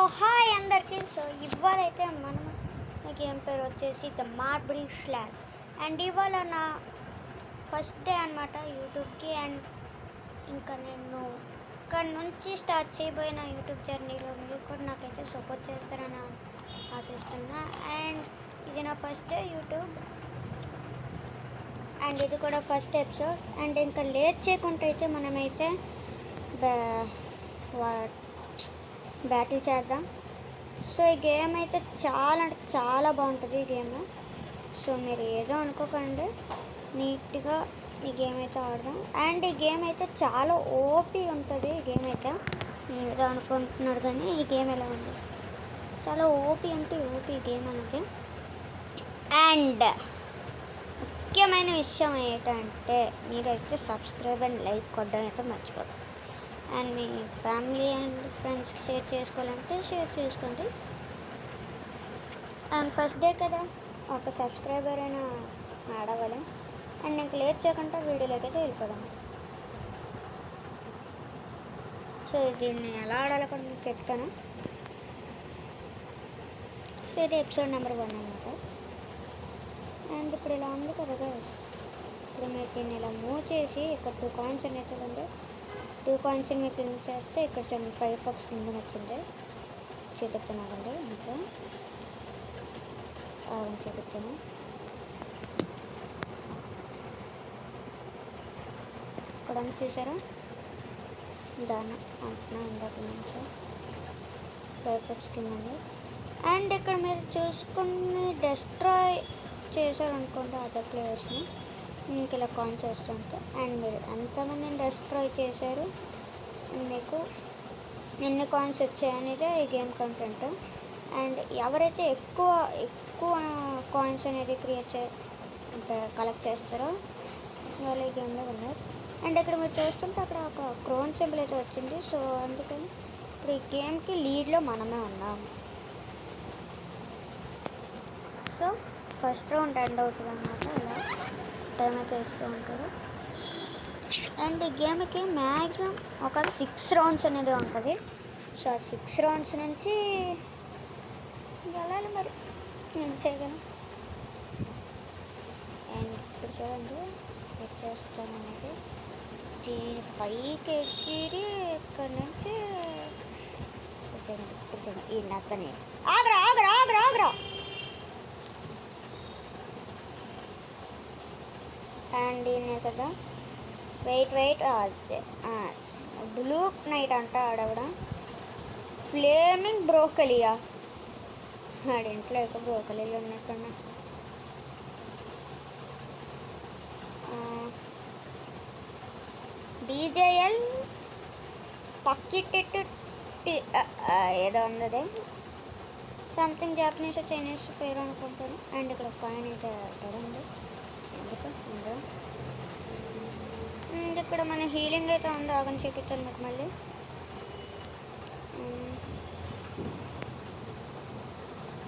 Hi అందరికీ. ఇవాళైతే మనం game పేరు వచ్చేసి ద మార్బుల్ స్లాష్. అండ్ ఇవాళ నా ఫస్ట్ డే అనమాట యూట్యూబ్కి. అండ్ ఇంకా నేను ఇక్కడ నుంచి స్టార్ట్ చేయబోయిన యూట్యూబ్ జర్నీలో మీరు కూడా నాకైతే సపోర్ట్ చేస్తారని ఆశిస్తున్నా. అండ్ ఇది నా ఫస్ట్ డే యూట్యూబ్, అండ్ ఇది కూడా ఫస్ట్ ఎపిసోడ్. అండ్ ఇంకా లేట్ చేయకుండా అయితే మనమైతే బ్యాటిల్ చేద్దాం. సో ఈ గేమ్ అయితే చాలా అంటే చాలా బాగుంటుంది ఈ గేమ్. సో మీరు ఏదో అనుకోకండి, నీట్గా ఈ గేమ్ అయితే ఆడదాం. అండ్ ఈ గేమ్ అయితే చాలా ఓపీ ఉంటుంది. ఈ గేమ్ అయితే ఏదో అనుకుంటున్నారు, కానీ ఈ గేమ్ ఎలా ఉంది, చాలా ఓపీ అంటే ఓపీ గేమ్ అనేది. అండ్ ముఖ్యమైన విషయం ఏంటంటే మీరైతే సబ్స్క్రైబ్ అండ్ లైక్ కొట్టడం అయితే మర్చిపోదు. అండ్ మీ ఫ్యామిలీ అండ్ ఫ్రెండ్స్కి షేర్ చేసుకోవాలంటే షేర్ చేసుకోండి. అండ్ ఫస్ట్ డే కదా, ఒక సబ్స్క్రైబర్ అయినా ఆడవాలి. అండ్ నాకు లేట్ చేయకుండా వీడియోలోకి అయితే వెళ్ళిపోదాం. సో దీన్ని ఎలా ఆడాలో కూడా మీకు చెప్తాను. సో ఇది ఎపిసోడ్ నెంబర్ 1 అన్నమాట. అండ్ ఇప్పుడు ఇలా ఉంది కదా, ఇప్పుడు మీరు దీన్ని ఇలా మూవ్ చేసి ఇక్కడ 2 కాయిన్స్ అనేది ఉంది. 2 కాయిన్స్ మీరు క్లిక్ చేస్తే ఇక్కడ 5 bucks కింద వచ్చింది. చూపిస్తున్నానండి, ఇంకా చూపిస్తాను. ఇక్కడ చూసారా, దాన్ని అంటున్నా ఇందాక నుంచి 5 bucks కింద ఉంది. అండ్ ఇక్కడ మీరు చూసుకుని డిస్ట్రాయ్ చేశారనుకోండి అదర్ ప్లేయర్స్ని, మీకు ఇలా కాయిన్స్ వస్తుంటే. అండ్ మీరు ఎంతమందిని డిస్ట్రాయ్ చేశారు, మీకు ఎన్ని కాయిన్స్ వచ్చాయనేదే ఈ గేమ్ కంటెంట్. అండ్ ఎవరైతే ఎక్కువ కాయిన్స్ అనేది అంటే కలెక్ట్ చేస్తారో వాళ్ళు ఈ గేమ్లో ఉన్నారు. అండ్ ఇక్కడ మీరు చూస్తుంటే అక్కడ ఒక క్రోన్ సింబల్ అయితే వచ్చింది. సో అందుకని ఇప్పుడు ఈ గేమ్కి లీడ్లో మనమే ఉన్నాము. సో ఫస్ట్ రౌండ్ ఎండ్ అవుతుంది అన్నమాట. ఇలా టైం అయితే ఇస్తూ ఉంటారు. అండ్ ఈ గేమ్కి మ్యాక్సిమం ఒక 6 rounds అనేది ఉంటుంది. సో ఆ 6 rounds నుంచి వెళ్ళాలి, మరి ఏం చేయగలను. అండ్ ఇప్పుడు చూడండి వచ్చేస్తాను అనేది, దీని పైకి ఎక్కిరి ఇక్కడ నుంచి ఈ నక్కని ఆగ్రా ఆగ్రా ఆగ్రా ఆగ్రా. అండ్ దీన్ని కదా వెయిట్ బ్లూ నైట్ అంట ఆడవడం. ఫ్లేమింగ్ బ్రోకలియా, ఆడింట్లో ఎక్కువ బ్రోకలీలు ఉన్నట్టున్నా. డీజేఎల్ పక్కిటెట్టు ఏదో ఉన్నది, సంథింగ్ జాపనీస్ చైనీస్ పేరు అనుకుంటాను. అండ్ ఇక్కడ కాయిన్ అయితే ఉంది, ఎందుకు ఉందో. ఇక్కడ మన హీలింగ్ అయితే ఉంది, ఆగని చూపిస్తాను మీకు మళ్ళీ.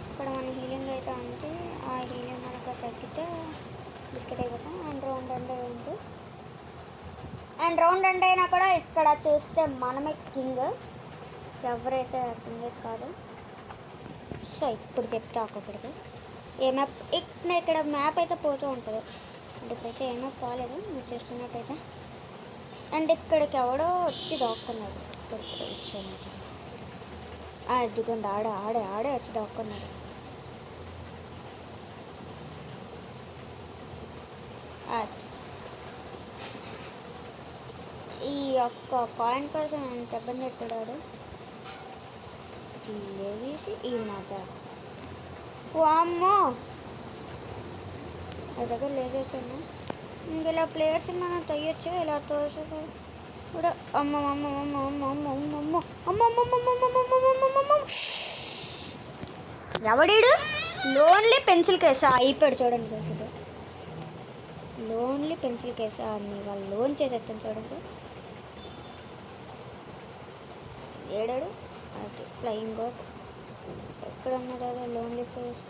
ఇక్కడ మన హీలింగ్ అయితే ఉంది, ఆ హీలింగ్ మనకు తగ్గితే బిస్కెట్ అయిపోతాం. అండ్ రౌండ్ ఎండ్ ఉంది. అండ్ రౌండ్ ఎండ్ అయినా కూడా ఇక్కడ చూస్తే మనమే కింగ్, ఎవరైతే కింగ్ అయితే కాదు. సో ఇప్పుడు చెప్తా ఒక్కొక్కడికి ఏ మ్యాప్. ఇక్కడ మ్యాప్ అయితే పోతూ ఉంటుంది. అంటే ఇప్పుడైతే ఏ మ్యాప్ పోలేదు మీరు చూస్తున్నట్టయితే. అండ్ ఇక్కడికి ఎవడో వచ్చి దాక్కున్నాడు. ఇక్కడికి వచ్చాను, ఇదిగోండి ఆడే వచ్చి దాక్కున్నాడు. ఈ ఒక్క కాయిన్ కోసం ఎంత ఇబ్బంది పెట్టాడు. లేవేసి ఈ మాట అమ్మో అది దగ్గర లేచేసాను. ఇంక ఇలా ప్లేయర్స్ మనం తొయ్యొచ్చు, ఇలా తోసి కూడా. ఎవడీడు లోన్లీ పెన్సిల్ కేసా అయిపోయాడు. చూడండి కేసుడు లోన్లీ పెన్సిల్ కేసా అని వాళ్ళు లోన్ చేసేస్తాను. చూడండి ఏడాడు అది ఫ్లయింగ్ గోట్ ఎక్కడ ఉన్నది, అదే లోన్లీ ఫేస్.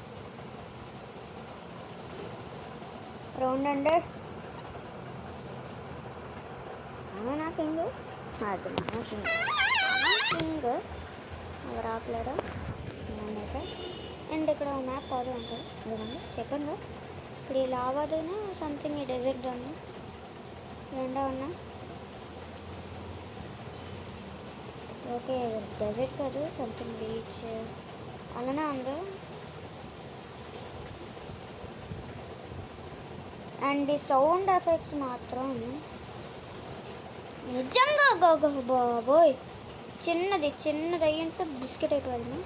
రౌండ్ అండర్ నా కింగ్, అది మన కింగ్. రావట్లేదా నేనైతే. అండ్ ఇక్కడ మ్యాప్ పాదు ఉంటుంది అదేనండి చెప్పండి. ఇప్పుడు ఈ లావాదేనా సంథింగ్ ఈ డెజర్ట్ ఉంది రెండో ఉన్నా. ఓకే డెజర్ట్ కాదు సంథింగ్ బీచ్ అలానే ఉంది. అండ్ ఈ సౌండ్ ఎఫెక్ట్స్ మాత్రం నిజంగా బాబోయ్ చిన్నది అయ్యింటే బిస్కెట్ అయిపోయింది.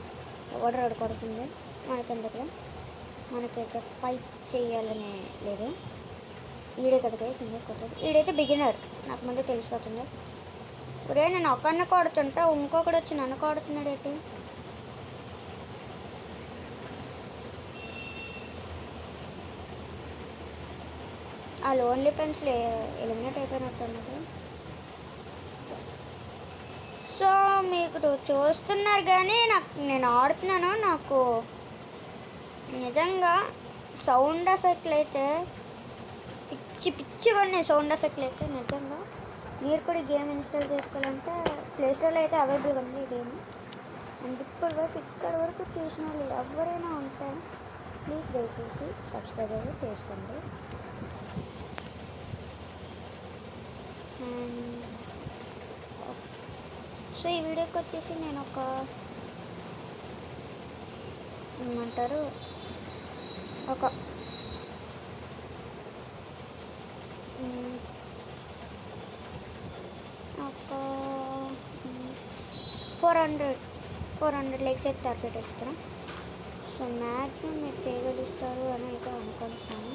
ఆర్డర్ కొడుతుంది మనకెందుకు, మనకైతే ఫైట్ చేయాలని లేదు. ఈడే కదా సింగర్ కొట్టదు, ఈడైతే బిగినర్ నాకు ముందే తెలిసిపోతుంది. ఒరే నేను ఒకరిని కొడుతుంటే ఇంకొకటి వచ్చి నన్ను కొడుతున్నాడు ఏంటి. ఆ లోన్లీ పెన్సిల్ ఎలిమినేట్ అయిపోయినట్టు అన్నది. సో మీకు చూస్తున్నారు కానీ నేను ఆడుతున్నాను. నాకు నిజంగా సౌండ్ ఎఫెక్ట్లు అయితే పిచ్చిగా ఉన్నాయి. సౌండ్ ఎఫెక్ట్లు అయితే నిజంగా మీరు కూడా గేమ్ ఇన్స్టాల్ చేసుకోవాలంటే ప్లేస్టోర్లో అయితే అవైలబుల్గా ఉంది ఈ గేమ్. అండ్ ఇక్కడ వరకు చూసిన వాళ్ళు ఎవరైనా ఉంటే ప్లీజ్ దయచేసి సబ్స్క్రైబ్ అయితే చేసుకోండి. సో ఈ వీడియోకి వచ్చేసి నేను ఒక ఏమంటారు ఒక 400 లైక్స్ అయితే టార్గెట్ ఇస్తాను. సో మ్యాక్సిమం మీరు చేయగలుగుతారు అని అయితే అనుకుంటున్నాను.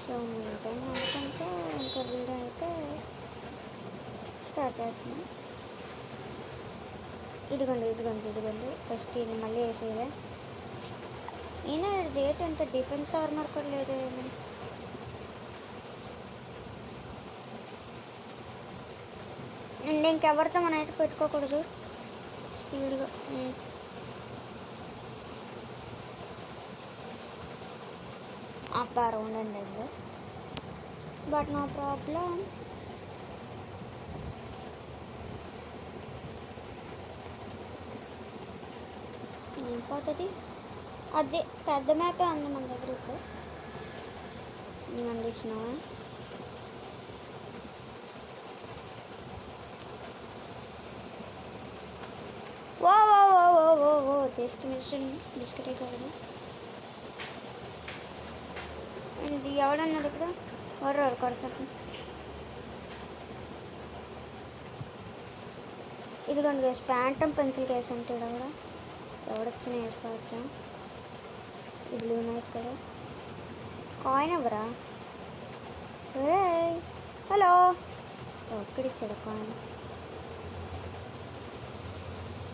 సో మీరు అనుకుంటే ఇంకా వీడియో అయితే స్టార్ట్ చేస్తున్నాను. ఇదిగోండి ఫస్ట్ ఇది మళ్ళీ వేసేదే. ఈయన రేట్ ఎంత డిఫెన్స్ ఆర్మర్ కూడా లేదు. అండ్ ఇంకెవరితో మనం అయితే పెట్టుకోకూడదు స్పీడ్గా. రౌండ్ అండి అది, బట్ నో ప్రాబ్లం. ఏం పోతుంది అది పెద్ద మ్యాపే ఉంది మన దగ్గర. ఇప్పుడు అందిస్తున్నా ఓ జస్ట్ బిస్కెట్ అయిపోయింది. ఇది ఎవడన్నాడు ఇక్కడ ఎవరు కొడతారు. ఇదిగోండి ప్యాంటమ్ పెన్సిల్ కేసు ఉంటాడు కూడా ఎవడొచ్చిన వేసుకోవచ్చా. ఈ బ్లూ నైట్ కదా కాయిన్ ఎవరా. హలో ఎక్కడిచ్చాడు కాయిన్.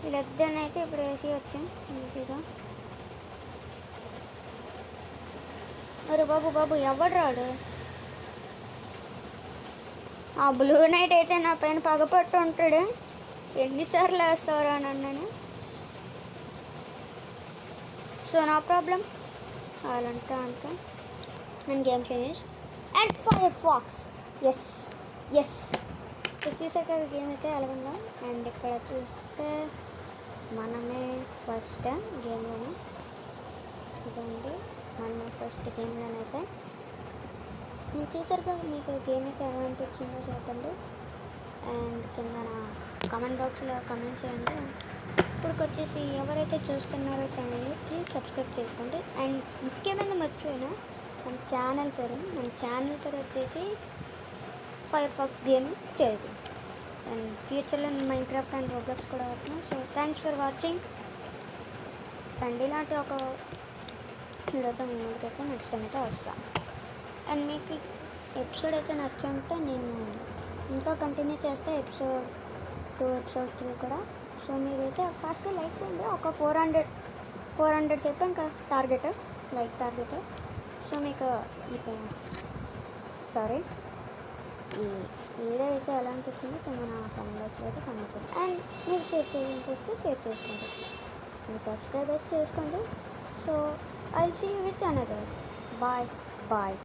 వీళ్ళిద్దరినైతే ఇప్పుడు వేసి వచ్చాం ఈజీగా. అరే బాబు ఎవడు రాడు. ఆ బ్లూ నైట్ అయితే నా పైన పగపట్టు ఉంటాడు. ఎన్నిసార్లు వేస్తావురా నన్ను. సో నో ప్రాబ్లం అలాంటా అంతా నేను game finish. And Firefox ఎస్ చూసారు కదా గేమ్ అయితే ఎలాగుందా. అండ్ ఇక్కడ చూస్తే మనమే ఫస్ట్ గేమ్లోనే ఇదండి. మనమే ఫస్ట్ గేమ్లోనైతే నేను చూసారు కదా. మీకు గేమ్ అయితే ఎలా అనిపించిందో చెప్పండి. అండ్ కింద నా కామెంట్ బాక్స్లో కామెంట్ చేయండి. ఇప్పుడు వచ్చేసి ఎవరైతే చూస్తున్నారో ఛానల్ని ప్లీజ్ సబ్స్క్రైబ్ చేసుకోండి. అండ్ ముఖ్యమైన మర్చిపోయినా మన ఛానల్ పేరు వచ్చేసి ఫైర్ ఫాక్స్ గేమ్ చేయదు. అండ్ ఫ్యూచర్లో మైన్క్రాఫ్ట్ అండ్ రోబ్లాక్స్ కూడా వస్తున్నాం. So thanks for watching. And ఇలాంటి ఒక వీడియోతో మీ ముందుకైతే నెక్స్ట్ టైం అయితే వస్తాను. అండ్ మీకు ఎపిసోడ్ అయితే నచ్చుంటే నేను ఇంకా కంటిన్యూ చేస్తే ఎపిసోడ్ 2 ఎపిసోడ్ 3 కూడా. సో మీరైతే ఫాస్ట్గా లైక్ చేయండి. ఒక 400 చెప్పాను ఇంకా టార్గెట్ లైక్ టార్గెట్. సో మీకు సారీ ఈ వీడియో అయితే ఎలా అనిపించిందో కింద నా కామెంట్ బాక్స్లో అయితే కామెంట్ చేయండి. అండ్ మీరు షేర్ చేయాలనిపిస్తే షేర్ చేసుకోండి. అండ్ సబ్స్క్రైబ్ అయితే చేసుకోండి. So I will see you with another. Bye.